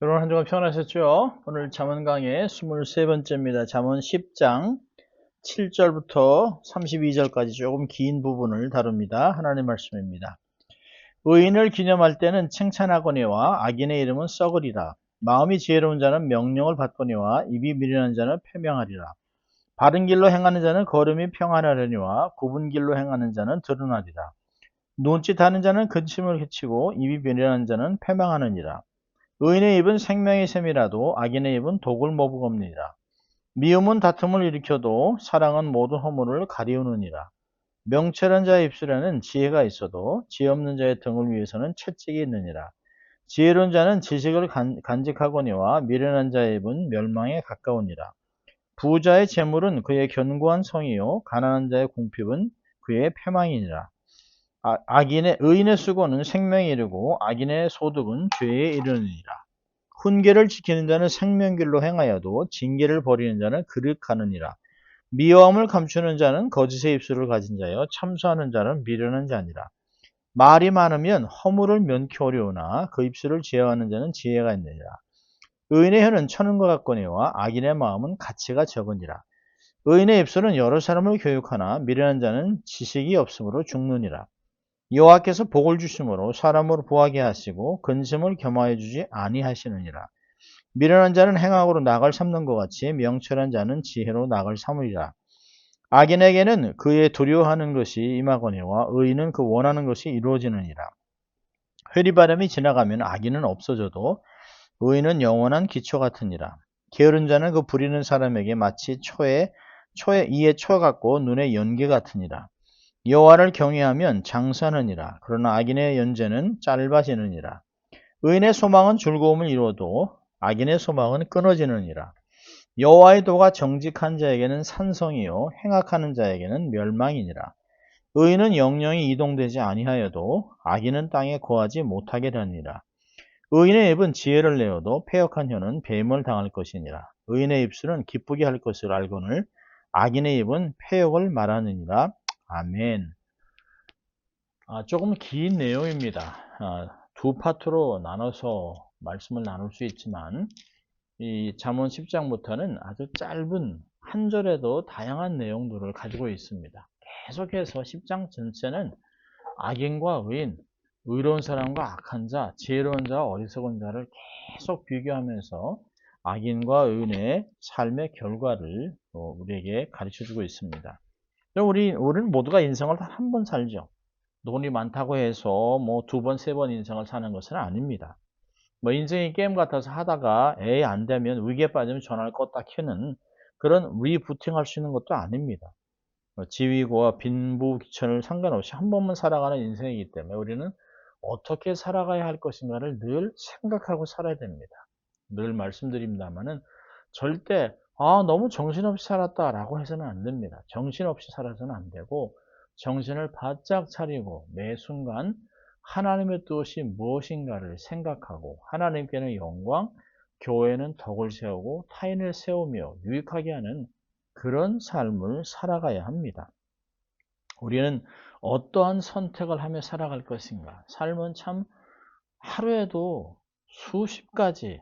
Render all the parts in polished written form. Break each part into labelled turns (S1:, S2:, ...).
S1: 여러분 한 주간 평안하셨죠? 오늘 잠언 강의 23번째입니다. 잠언 10장 7절부터 32절까지 조금 긴 부분을 다룹니다. 하나님의 말씀입니다. 의인을 기념할 때는 칭찬하거니와 악인의 이름은 썩으리라. 마음이 지혜로운 자는 명령을 받거니와 입이 미련한 자는 패명하리라. 바른 길로 행하는 자는 걸음이 평안하려니와 굽은 길로 행하는 자는 드러나리라. 눈짓하는 자는 근심을 그치고 입이 미련한 자는 패망하느니라. 의인의 입은 생명의 샘이라도 악인의 입은 독을 머금느니라. 미움은 다툼을 일으켜도 사랑은 모든 허물을 가리우느니라. 명철한 자의 입술에는 지혜가 있어도 지혜 없는 자의 등을 위해서는 채찍이 있느니라. 지혜로운 자는 지식을 간직하거니와 미련한 자의 입은 멸망에 가까우니라. 부자의 재물은 그의 견고한 성이요 가난한 자의 궁핍은 그의 패망이니라. 의인의 수고는 생명에 이르고 악인의 소득은 죄에 이르느니라. 훈계를 지키는 자는 생명길로 행하여도 징계를 버리는 자는 그릇하느니라. 미워함을 감추는 자는 거짓의 입술을 가진 자여 참소하는 자는 미련한 자니라. 말이 많으면 허물을 면키 어려우나 그 입술을 제어하는 자는 지혜가 있느니라. 의인의 혀는 천은과 같거니와 악인의 마음은 가치가 적으니라. 의인의 입술은 여러 사람을 교육하나 미련한 자는 지식이 없으므로 죽느니라. 여호와께서 복을 주심으로 사람을 부하게 하시고 근심을 겸하여 주지 아니하시느니라. 미련한 자는 행악으로 낙을 삼는 것 같이 명철한 자는 지혜로 낙을 삼으리라. 악인에게는 그의 두려워하는 것이 임하거니와 의인은 그 원하는 것이 이루어지느니라. 회리바람이 지나가면 악인은 없어져도 의인은 영원한 기초 같으니라. 게으른 자는 그 부리는 사람에게 마치 이에 초 같고 눈의 연기 같으니라. 여호와를 경외하면 장수하느니라. 그러나 악인의 연재는 짧아지느니라. 의인의 소망은 즐거움을 이루어도 악인의 소망은 끊어지느니라. 여호와의 도가 정직한 자에게는 산성이요 행악하는 자에게는 멸망이니라. 의인은 영영이 이동되지 아니하여도 악인은 땅에 거하지 못하게 되느니라. 의인의 입은 지혜를 내어도 패역한 혀는 배임을 당할 것이니라. 의인의 입술은 기쁘게 할 것을 알거늘 악인의 입은 패역을 말하느니라. 아멘. 조금 긴 내용입니다. 두 파트로 나눠서 말씀을 나눌 수 있지만 이 잠언 10장부터는 아주 짧은 한 절에도 다양한 내용들을 가지고 있습니다. 계속해서 10장 전체는 악인과 의인, 의로운 사람과 악한 자, 지혜로운 자와 어리석은 자를 계속 비교하면서 악인과 의인의 삶의 결과를 우리에게 가르쳐주고 있습니다. 우리는 모두가 인생을 단 한 번 살죠. 돈이 많다고 해서 뭐 두 번, 세 번 인생을 사는 것은 아닙니다. 뭐 인생이 게임 같아서 하다가 에이 안 되면 위기에 빠지면 전화를 껐다 켜는 그런 리부팅 할 수 있는 것도 아닙니다. 지위고와 빈부귀천을 상관없이 한 번만 살아가는 인생이기 때문에 우리는 어떻게 살아가야 할 것인가를 늘 생각하고 살아야 됩니다. 늘 말씀드립니다만은 절대 너무 정신없이 살았다라고 해서는 안 됩니다. 정신없이 살아서는 안 되고 정신을 바짝 차리고 매 순간 하나님의 뜻이 무엇인가를 생각하고 하나님께는 영광, 교회는 덕을 세우고 타인을 세우며 유익하게 하는 그런 삶을 살아가야 합니다. 우리는 어떠한 선택을 하며 살아갈 것인가? 삶은 참 하루에도 수십 가지를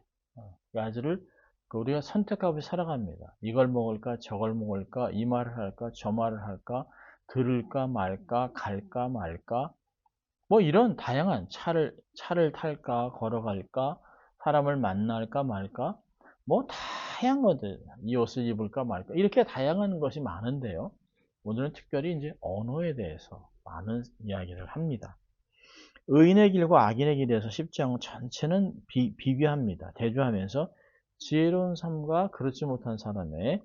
S1: 우리가 선택하고 살아갑니다. 이걸 먹을까, 저걸 먹을까, 이 말을 할까, 저 말을 할까, 들을까 말까, 갈까 말까, 뭐 이런 다양한 차를 탈까, 걸어갈까, 사람을 만날까 말까, 뭐 다양한 것들, 이 옷을 입을까 말까, 이렇게 다양한 것이 많은데요. 오늘은 특별히 이제 언어에 대해서 많은 이야기를 합니다. 의인의 길과 악인의 길에서 10장 전체는 비교합니다. 대조하면서 지혜로운 삶과 그렇지 못한 사람의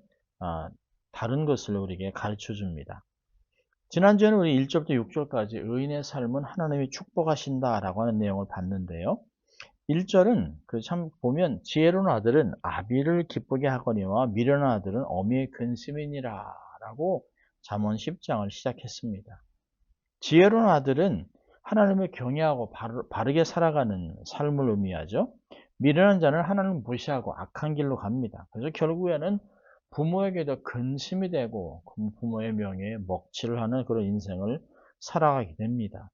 S1: 다른 것을 우리에게 가르쳐 줍니다. 지난주에는 우리 1절부터 6절까지 의인의 삶은 하나님이 축복하신다라고 하는 내용을 봤는데요. 1절은 참 보면 지혜로운 아들은 아비를 기쁘게 하거니와 미련한 아들은 어미의 근심이니라 라고 잠언 10장을 시작했습니다. 지혜로운 아들은 하나님을 경외하고 바르게 살아가는 삶을 의미하죠. 미련한 자는 하나님을 무시하고 악한 길로 갑니다. 그래서 결국에는 부모에게도 근심이 되고 부모의 명예에 먹칠을 하는 그런 인생을 살아가게 됩니다.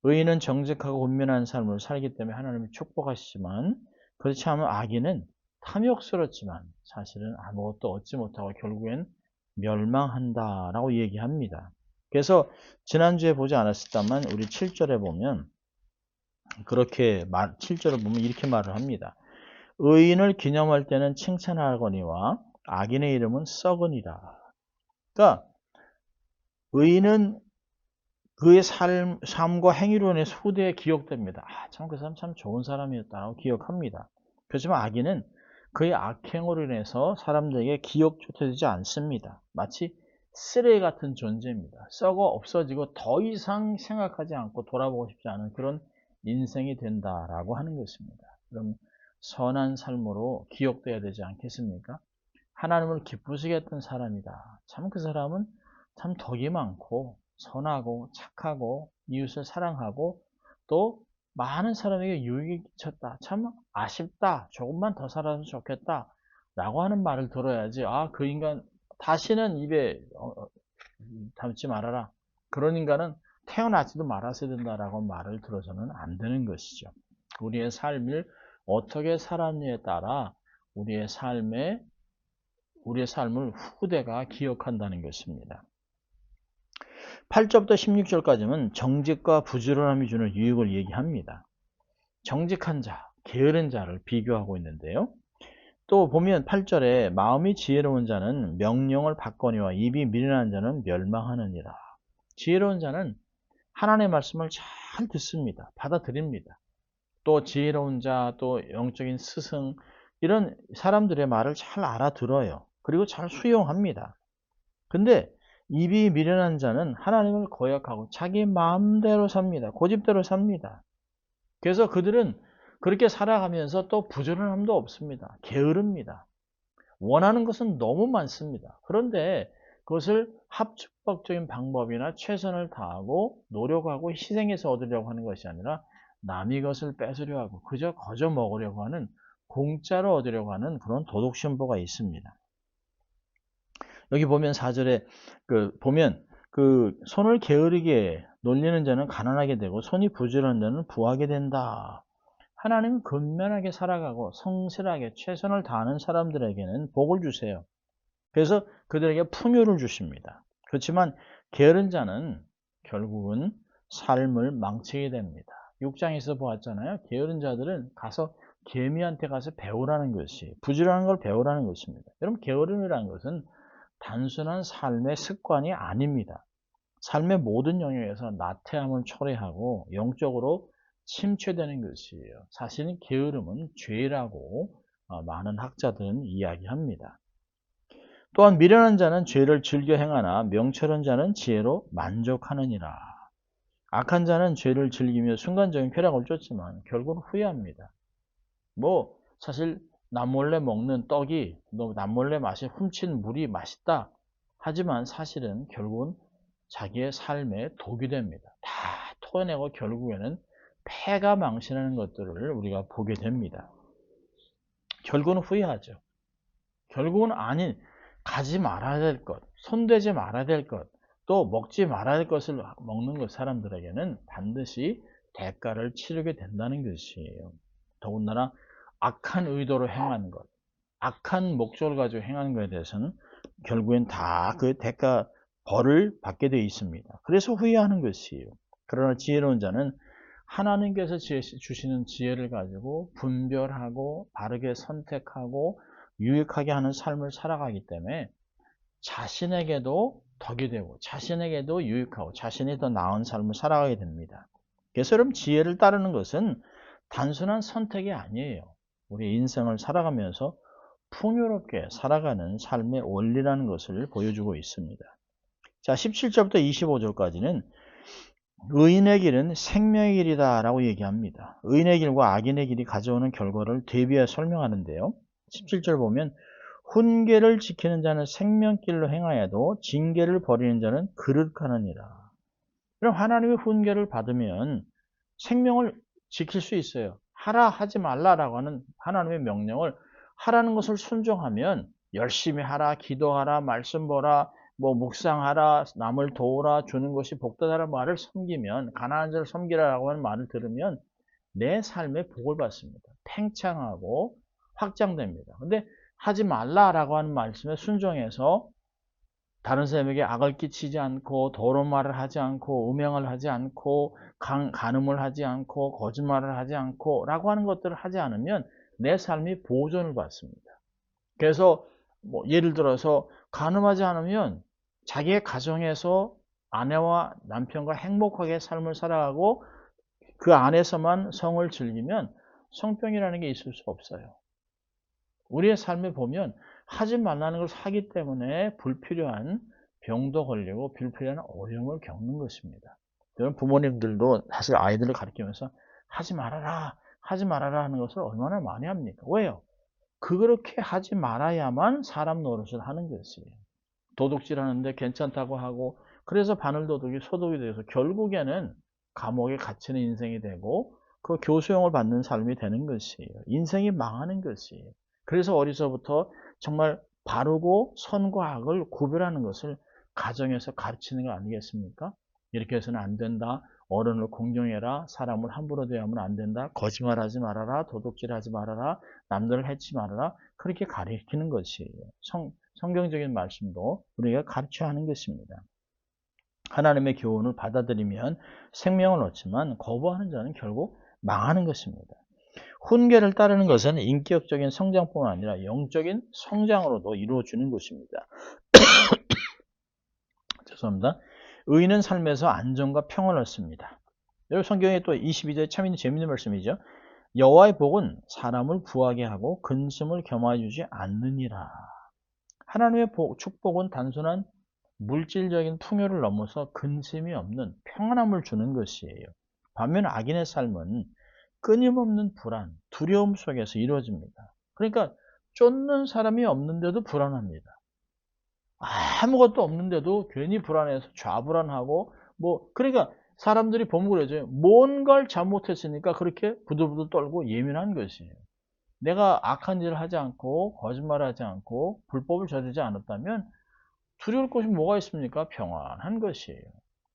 S1: 의인은 정직하고 온면한 삶을 살기 때문에 하나님이 축복하시지만 그렇지 않으면 악인은 탐욕스럽지만 사실은 아무것도 얻지 못하고 결국엔 멸망한다라고 얘기합니다. 그래서 지난주에 보지 않았었다만 우리 7절에 보면 그렇게 7절을 보면 이렇게 말을 합니다. 의인을 기념할 때는 칭찬하거니와 악인의 이름은 썩으니라. 그러니까 의인은 그의 삶과 행위로 인해서 후대에 기억됩니다. 참 그 사람 참 좋은 사람이었다고 기억합니다. 그렇지만 악인은 그의 악행으로 인해서 사람들에게 기억조차 되지 않습니다. 마치 쓰레기 같은 존재입니다. 썩어 없어지고 더 이상 생각하지 않고 돌아보고 싶지 않은 그런 인생이 된다라고 하는 것입니다. 그럼 선한 삶으로 기억돼야 되지 않겠습니까? 하나님을 기쁘시게 했던 사람이다. 참 그 사람은 참 덕이 많고 선하고 착하고 이웃을 사랑하고 또 많은 사람에게 유익이 끼쳤다. 참 아쉽다. 조금만 더 살아서 좋겠다. 라고 하는 말을 들어야지. 그 인간 다시는 입에 담지 말아라. 그런 인간은 태어나지도 말았어야 된다라고 말을 들어서는 안 되는 것이죠. 우리의 삶을 어떻게 살았느냐에 따라 우리의 삶을 후대가 기억한다는 것입니다. 8절부터 16절까지는 정직과 부지런함이 주는 유익을 얘기합니다. 정직한 자, 게으른 자를 비교하고 있는데요. 또 보면 8절에 마음이 지혜로운 자는 명령을 받거니와 입이 미련한 자는 멸망하느니라. 지혜로운 자는 하나님의 말씀을 잘 듣습니다. 받아들입니다. 또 지혜로운 자, 또 영적인 스승 이런 사람들의 말을 잘 알아들어요. 그리고 잘 수용합니다. 근데 입이 미련한 자는 하나님을 거역하고 자기 마음대로 삽니다. 고집대로 삽니다. 그래서 그들은 그렇게 살아가면서 또 부지런함도 없습니다. 게으릅니다. 원하는 것은 너무 많습니다. 그런데 그것을 합법적인 방법이나 최선을 다하고 노력하고 희생해서 얻으려고 하는 것이 아니라 남의 것을 뺏으려 하고 그저 거저 먹으려고 하는 공짜로 얻으려고 하는 그런 도덕심보가 있습니다. 여기 보면 4절에 보면 손을 게으르게 놀리는 자는 가난하게 되고 손이 부지런한 자는 부하게 된다. 하나님은 근면하게 살아가고 성실하게 최선을 다하는 사람들에게는 복을 주세요. 그래서 그들에게 풍요를 주십니다. 그렇지만 게으른 자는 결국은 삶을 망치게 됩니다. 6장에서 보았잖아요. 게으른 자들은 가서 개미한테 가서 배우라는 것이 부지런한 걸 배우라는 것입니다. 여러분 게으름이라는 것은 단순한 삶의 습관이 아닙니다. 삶의 모든 영역에서 나태함을 초래하고 영적으로 침체되는 것이에요. 사실은 게으름은 죄라고 많은 학자들은 이야기합니다. 또한 미련한 자는 죄를 즐겨 행하나 명철한 자는 지혜로 만족하느니라. 악한 자는 죄를 즐기며 순간적인 쾌락을 쫓지만 결국은 후회합니다. 사실 남몰래 먹는 떡이 남몰래 훔친 물이 맛있다. 하지만 사실은 결국은 자기의 삶에 독이 됩니다. 다 토해내고 결국에는 폐가 망신하는 것들을 우리가 보게 됩니다. 결국은 후회하죠. 결국은 가지 말아야 될 것, 손대지 말아야 될 것, 또 먹지 말아야 될 것을 먹는 것 사람들에게는 반드시 대가를 치르게 된다는 것이에요. 더군다나 악한 의도로 행하는 것, 악한 목적을 가지고 행하는 것에 대해서는 결국엔 다 그 대가 벌을 받게 되어 있습니다. 그래서 후회하는 것이에요. 그러나 지혜로운 자는 하나님께서 주시는 지혜를 가지고 분별하고 바르게 선택하고 유익하게 하는 삶을 살아가기 때문에 자신에게도 덕이 되고 자신에게도 유익하고 자신이 더 나은 삶을 살아가게 됩니다. 그래서 여러분 지혜를 따르는 것은 단순한 선택이 아니에요. 우리 인생을 살아가면서 풍요롭게 살아가는 삶의 원리라는 것을 보여주고 있습니다. 자, 17절부터 25절까지는 의인의 길은 생명의 길이다 라고 얘기합니다. 의인의 길과 악인의 길이 가져오는 결과를 대비해 설명하는데요. 17절 보면 훈계를 지키는 자는 생명길로 행하여도 징계를 버리는 자는 그릇하느니라. 그럼 하나님의 훈계를 받으면 생명을 지킬 수 있어요. 하라 하지 말라라고 하는 하나님의 명령을 하라는 것을 순종하면 열심히 하라, 기도하라, 말씀 보라, 묵상하라, 남을 도우라, 주는 것이 복되다라는 말을 섬기면 가난한 자를 섬기라라고 하는 말을 들으면 내 삶의 복을 받습니다. 팽창하고 확장됩니다. 근데 하지 말라라고 하는 말씀에 순종해서 다른 사람에게 악을 끼치지 않고 더러운 말을 하지 않고 음행을 하지 않고 간음을 하지 않고 거짓말을 하지 않고 라고 하는 것들을 하지 않으면 내 삶이 보존을 받습니다. 그래서 뭐 예를 들어서 간음하지 않으면 자기의 가정에서 아내와 남편과 행복하게 삶을 살아가고 그 안에서만 성을 즐기면 성병이라는 게 있을 수 없어요. 우리의 삶에 보면 하지 말라는 걸 하기 때문에 불필요한 병도 걸리고 불필요한 어려움을 겪는 것입니다. 여러분 부모님들도 사실 아이들을 가르치면서 하지 말아라 하지 말아라 하는 것을 얼마나 많이 합니까? 왜요? 그렇게 하지 말아야만 사람 노릇을 하는 것이에요. 도둑질 하는데 괜찮다고 하고 그래서 바늘도둑이 소독이 돼서 결국에는 감옥에 갇히는 인생이 되고 그 교수형을 받는 삶이 되는 것이에요. 인생이 망하는 것이에요. 그래서 어려서부터 정말 바르고 선과 악을 구별하는 것을 가정에서 가르치는 거 아니겠습니까? 이렇게 해서는 안 된다. 어른을 공경해라. 사람을 함부로 대하면 안 된다. 거짓말하지 말아라. 도둑질하지 말아라. 남들을 해치지 말아라. 그렇게 가르치는 것이에요. 성경적인 말씀도 우리가 가르쳐야 하는 것입니다. 하나님의 교훈을 받아들이면 생명을 얻지만 거부하는 자는 결국 망하는 것입니다. 훈계를 따르는 것은 인격적인 성장뿐만 아니라 영적인 성장으로도 이루어지는 것입니다. 죄송합니다. 의인은 삶에서 안정과 평안을 얻습니다. 여러분 성경에 또 22절에 참 재밌는 말씀이죠. 여호와의 복은 사람을 부하게 하고 근심을 겸하여 주지 않느니라. 하나님의 축복은 단순한 물질적인 풍요를 넘어서 근심이 없는 평안함을 주는 것이에요. 반면 악인의 삶은 끊임없는 불안, 두려움 속에서 이루어집니다. 그러니까 쫓는 사람이 없는데도 불안합니다. 아무것도 없는데도 괜히 불안해서 좌불안하고 그러니까 사람들이 보면 그러죠. 뭔가를 잘못했으니까 그렇게 부들부들 떨고 예민한 것이에요. 내가 악한 일을 하지 않고 거짓말을 하지 않고 불법을 저지르지 않았다면 두려울 것이 뭐가 있습니까? 평안한 것이에요.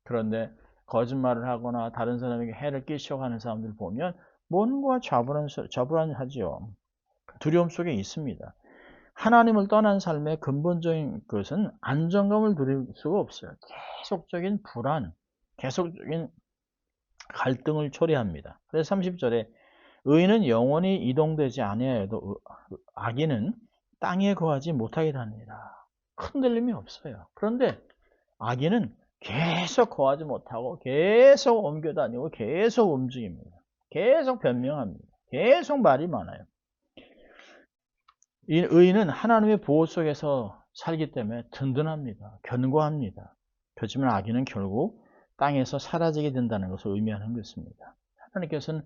S1: 그런데 거짓말을 하거나 다른 사람에게 해를 끼치려고 하는 사람들 보면 뭔가 좌불안하지요. 두려움 속에 있습니다. 하나님을 떠난 삶의 근본적인 것은 안정감을 누릴 수가 없어요. 계속적인 불안, 계속적인 갈등을 초래합니다. 그래서 30절에 의인은 영원히 이동되지 아니하여도 악인은 땅에 거하지 못하게 하니라. 흔들림이 없어요. 그런데 악인은 계속 거하지 못하고 계속 옮겨다니고 계속 움직입니다. 계속 변명합니다. 계속 말이 많아요. 이 의인은 하나님의 보호 속에서 살기 때문에 든든합니다. 견고합니다. 그렇지만 악인은 결국 땅에서 사라지게 된다는 것을 의미하는 것입니다. 하나님께서는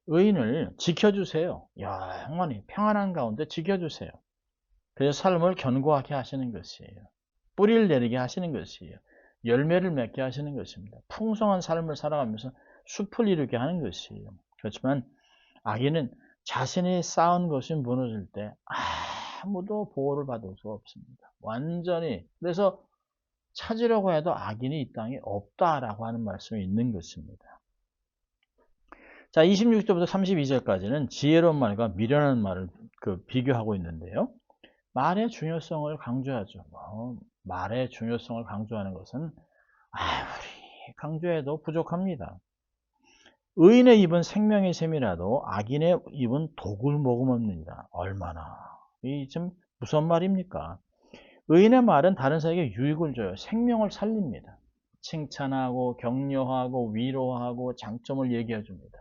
S1: 의인을 지켜주세요. 영원히 평안한 가운데 지켜주세요. 그래서 삶을 견고하게 하시는 것이에요. 뿌리를 내리게 하시는 것이에요. 열매를 맺게 하시는 것입니다. 풍성한 삶을 살아가면서 숲을 이루게 하는 것이에요. 그렇지만 악인은 자신이 쌓은 것이 무너질 때 아무도 보호를 받을 수가 없습니다. 완전히. 그래서 찾으려고 해도 악인이 이 땅에 없다라고 하는 말씀이 있는 것입니다. 자, 26절부터 32절까지는 지혜로운 말과 미련한 말을 비교하고 있는데요. 말의 중요성을 강조하죠. 말의 중요성을 강조하는 것은 우리 강조해도 부족합니다. 의인의 입은 생명의 샘이라도 악인의 입은 독을 머금습니다. 얼마나 이 좀 무슨 말입니까? 의인의 말은 다른 사람에게 유익을 줘요. 생명을 살립니다. 칭찬하고 격려하고 위로하고 장점을 얘기해 줍니다.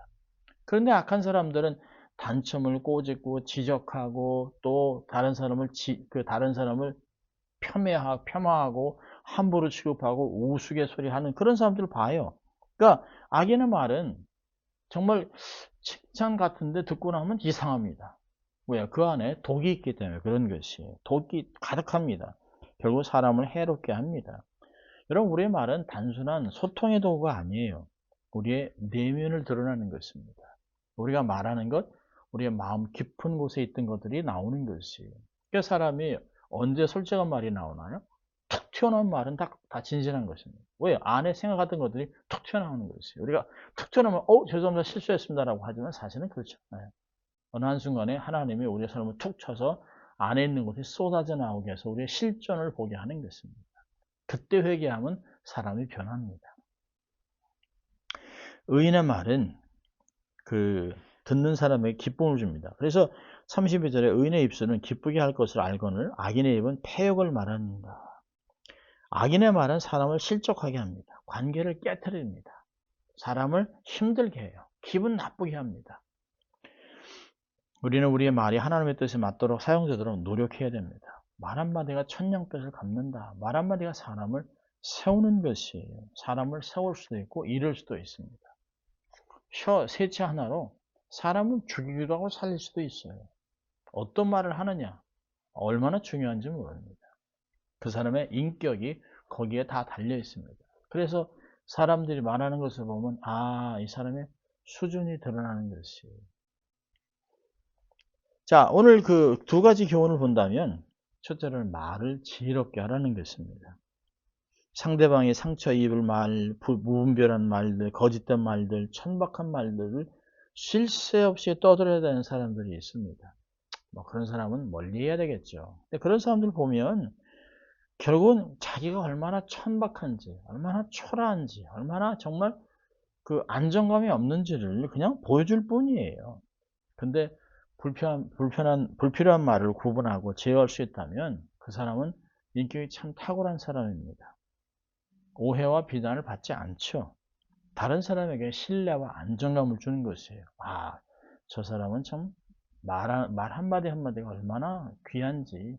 S1: 그런데 악한 사람들은 단점을 꼬집고 지적하고 또 다른 사람을 폄하하고 함부로 취급하고 우스갯소리하는 그런 사람들을 봐요. 그러니까 악인의 말은 정말 칭찬 같은데 듣고 나면 이상합니다. 왜? 그 안에 독이 있기 때문에 그런 것이에요. 독이 가득합니다. 결국 사람을 해롭게 합니다. 여러분, 우리의 말은 단순한 소통의 도구가 아니에요. 우리의 내면을 드러나는 것입니다. 우리가 말하는 것, 우리의 마음 깊은 곳에 있던 것들이 나오는 것이에요. 그러니까 사람이 언제 솔직한 말이 나오나요? 툭 튀어나온 말은 다 진실한 것입니다. 왜? 안에 생각하던 것들이 툭 튀어나오는 것이에요. 우리가 툭 튀어나오면 죄송합니다. 실수했습니다라고 하지만 사실은 그렇지 않아요. 어느 한순간에 하나님이 우리의 삶을 툭 쳐서 안에 있는 것이 쏟아져 나오게 해서 우리의 실존을 보게 하는 것입니다. 그때 회개하면 사람이 변합니다. 의인의 말은 듣는 사람에게 기쁨을 줍니다. 그래서 32절에 의인의 입술은 기쁘게 할 것을 알거늘 악인의 입은 패역을 말합니다. 악인의 말은 사람을 실족하게 합니다. 관계를 깨트립니다. 사람을 힘들게 해요. 기분 나쁘게 합니다. 우리는 우리의 말이 하나님의 뜻에 맞도록 사용되도록 노력해야 됩니다. 말 한마디가 천냥빚을 갚는다. 말 한마디가 사람을 세우는 것이에요. 사람을 세울 수도 있고 잃을 수도 있습니다. 세치 하나로 사람을 죽이기도 하고 살릴 수도 있어요. 어떤 말을 하느냐, 얼마나 중요한지 모릅니다. 그 사람의 인격이 거기에 다 달려 있습니다. 그래서 사람들이 말하는 것을 보면 이 사람의 수준이 드러나는 것이에요. 자, 오늘 그 두 가지 교훈을 본다면 첫째로는 말을 지혜롭게 하라는 것입니다. 상대방의 상처 입을 말, 무분별한 말들, 거짓된 말들, 천박한 말들을 쉴 새 없이 떠들어야 되는 사람들이 있습니다. 그런 사람은 멀리 해야 되겠죠. 근데 그런 사람들 보면 결국은 자기가 얼마나 천박한지, 얼마나 초라한지, 얼마나 정말 그 안정감이 없는지를 그냥 보여줄 뿐이에요. 근데 불필요한 말을 구분하고 제어할 수 있다면 그 사람은 인격이 참 탁월한 사람입니다. 오해와 비난을 받지 않죠. 다른 사람에게 신뢰와 안정감을 주는 것이에요. 저 사람은 참 말 한마디 한마디가 얼마나 귀한지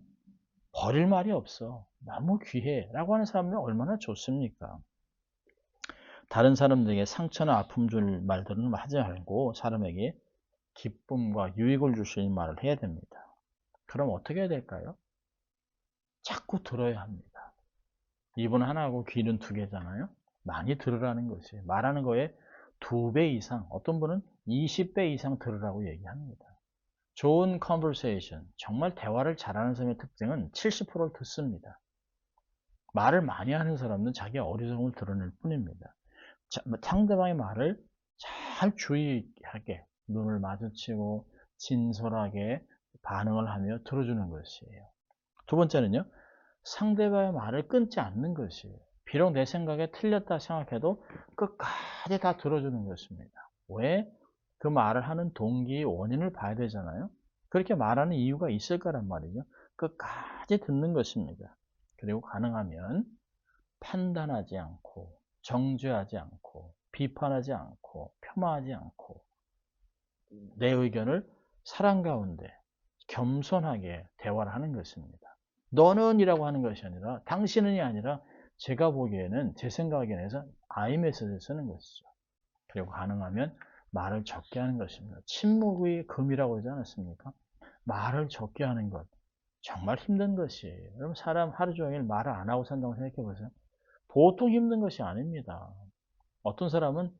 S1: 버릴 말이 없어. 너무 귀해. 라고 하는 사람이 얼마나 좋습니까? 다른 사람들에게 상처나 아픔 줄 말들은 하지 말고 사람에게 기쁨과 유익을 줄 수 있는 말을 해야 됩니다. 그럼 어떻게 해야 될까요? 자꾸 들어야 합니다. 입은 하나고 귀는 두 개잖아요. 많이 들으라는 것이에요. 말하는 거에 2배 이상, 어떤 분은 20배 이상 들으라고 얘기합니다. 좋은 conversation, 정말 대화를 잘하는 사람의 특징은 70%를 듣습니다. 말을 많이 하는 사람은 자기 어리석음을 드러낼 뿐입니다. 상대방의 말을 잘 주의하게 눈을 마주치고 진솔하게 반응을 하며 들어주는 것이에요. 두 번째는요, 상대방의 말을 끊지 않는 것이에요. 비록 내 생각에 틀렸다 생각해도 끝까지 다 들어주는 것입니다. 왜? 그 말을 하는 동기, 원인을 봐야 되잖아요. 그렇게 말하는 이유가 있을 거란 말이죠. 끝까지 듣는 것입니다. 그리고 가능하면 판단하지 않고, 정죄하지 않고, 비판하지 않고, 폄하하지 않고, 내 의견을 사랑 가운데 겸손하게 대화를 하는 것입니다. 너는 이라고 하는 것이 아니라 당신은이 아니라 제가 보기에는 제 생각에는 I 메시지를 쓰는 것이죠. 그리고 가능하면 말을 적게 하는 것입니다. 침묵의 금이라고 하지 않았습니까? 말을 적게 하는 것 정말 힘든 것이에요. 여러분 사람 하루 종일 말을 안 하고 산다고 생각해 보세요. 보통 힘든 것이 아닙니다. 어떤 사람은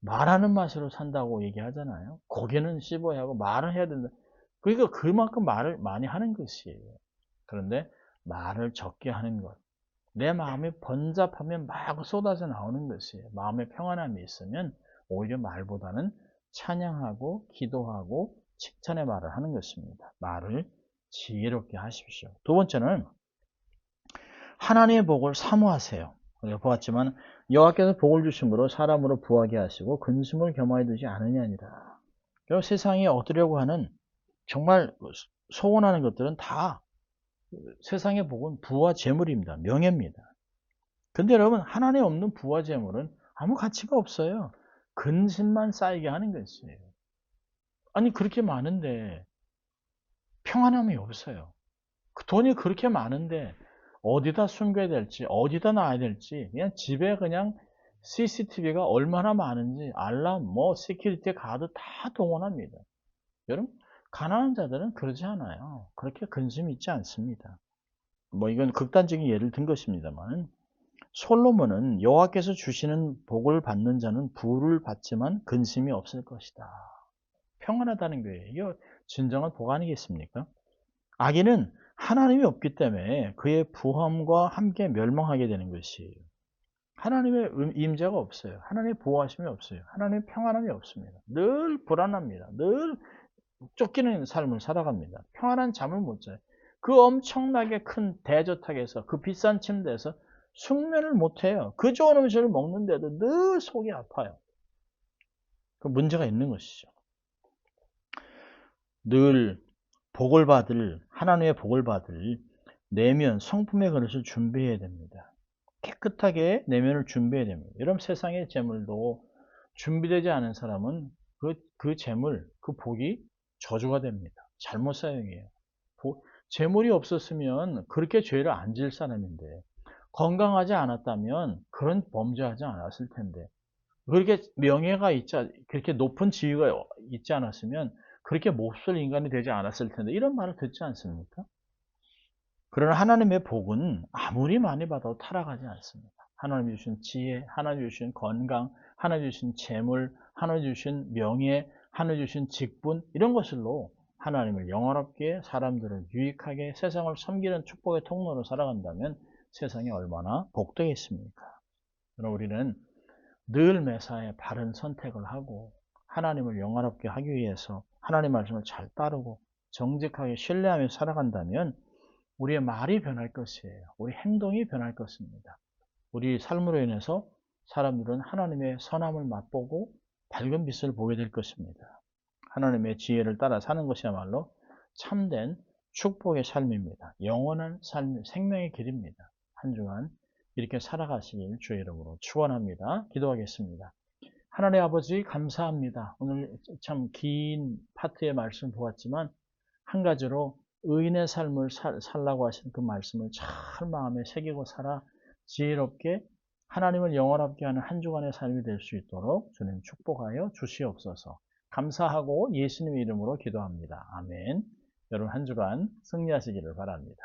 S1: 말하는 맛으로 산다고 얘기하잖아요. 고개는 씹어야 하고 말을 해야 된다. 그러니까 그만큼 말을 많이 하는 것이에요. 그런데 말을 적게 하는 것. 내 마음이 번잡하면 막 쏟아져 나오는 것이에요. 마음에 평안함이 있으면 오히려 말보다는 찬양하고 기도하고 칭찬의 말을 하는 것입니다. 말을 지혜롭게 하십시오. 두 번째는 하나님의 복을 사모하세요. 우리가 보았지만 여호와께서 복을 주심으로 사람으로 부하게 하시고 근심을 겸하여 두지 않으냐니라. 그리고 세상에 얻으려고 하는 정말 소원하는 것들은 다 세상의 복은 부와 재물입니다. 명예입니다. 근데 여러분 하나님 없는 부와 재물은 아무 가치가 없어요. 근심만 쌓이게 하는 것이에요. 아니 그렇게 많은데 평안함이 없어요. 돈이 그렇게 많은데 어디다 숨겨야 될지 어디다 놔야 될지 그냥 집에 그냥 CCTV가 얼마나 많은지 알람 시큐리티 가드 다 동원합니다. 여러분 가난한 자들은 그러지 않아요. 그렇게 근심이 있지 않습니다. 이건 극단적인 예를 든 것입니다만 솔로몬은 여호와께서 주시는 복을 받는 자는 부를 받지만 근심이 없을 것이다. 평안하다는 거예요. 이게 진정한 복 아니겠습니까? 악인은 하나님이 없기 때문에 그의 부함과 함께 멸망하게 되는 것이에요. 하나님의 임재가 없어요. 하나님의 보호하심이 없어요. 하나님의 평안함이 없습니다. 늘 불안합니다. 늘 쫓기는 삶을 살아갑니다. 평안한 잠을 못 자요. 그 엄청나게 큰 대저택에서 그 비싼 침대에서 숙면을 못 해요. 그 좋은 음식을 먹는데도 늘 속이 아파요. 그 문제가 있는 것이죠. 늘 복을 받을, 하나님의 복을 받을 내면 성품의 그릇을 준비해야 됩니다. 깨끗하게 내면을 준비해야 됩니다. 여러분, 세상의 재물도 준비되지 않은 사람은 그 재물, 그 복이 저주가 됩니다. 잘못 사용해요. 재물이 없었으면 그렇게 죄를 안 지을 사람인데, 건강하지 않았다면 그런 범죄하지 않았을 텐데, 그렇게 명예가 그렇게 높은 지위가 있지 않았으면 그렇게 몹쓸 인간이 되지 않았을 텐데, 이런 말을 듣지 않습니까? 그러나 하나님의 복은 아무리 많이 받아도 타락하지 않습니다. 하나님 주신 지혜, 하나님 주신 건강, 하나님 주신 재물, 하나님 주신 명예, 하나님 주신 직분, 이런 것들로 하나님을 영원롭게, 사람들을 유익하게, 세상을 섬기는 축복의 통로로 살아간다면 세상이 얼마나 복되겠습니까? 그러나 우리는 늘 매사에 바른 선택을 하고 하나님을 영화롭게 하기 위해서 하나님 말씀을 잘 따르고 정직하게 신뢰하며 살아간다면 우리의 말이 변할 것이에요. 우리 행동이 변할 것입니다. 우리 삶으로 인해서 사람들은 하나님의 선함을 맛보고 밝은 빛을 보게 될 것입니다. 하나님의 지혜를 따라 사는 것이야말로 참된 축복의 삶입니다. 영원한 삶, 생명의 길입니다. 한 주간 이렇게 살아가시길 주의 이름으로 축원합니다. 기도하겠습니다. 하나님 아버지, 감사합니다. 오늘 참 긴 파트의 말씀 보았지만 한 가지로 의인의 삶을 살라고 하신 그 말씀을 잘 마음에 새기고 살아 지혜롭게 하나님을 영원하게 하는 한 주간의 삶이 될 수 있도록 주님 축복하여 주시옵소서. 감사하고 예수님의 이름으로 기도합니다. 아멘. 여러분 한 주간 승리하시기를 바랍니다.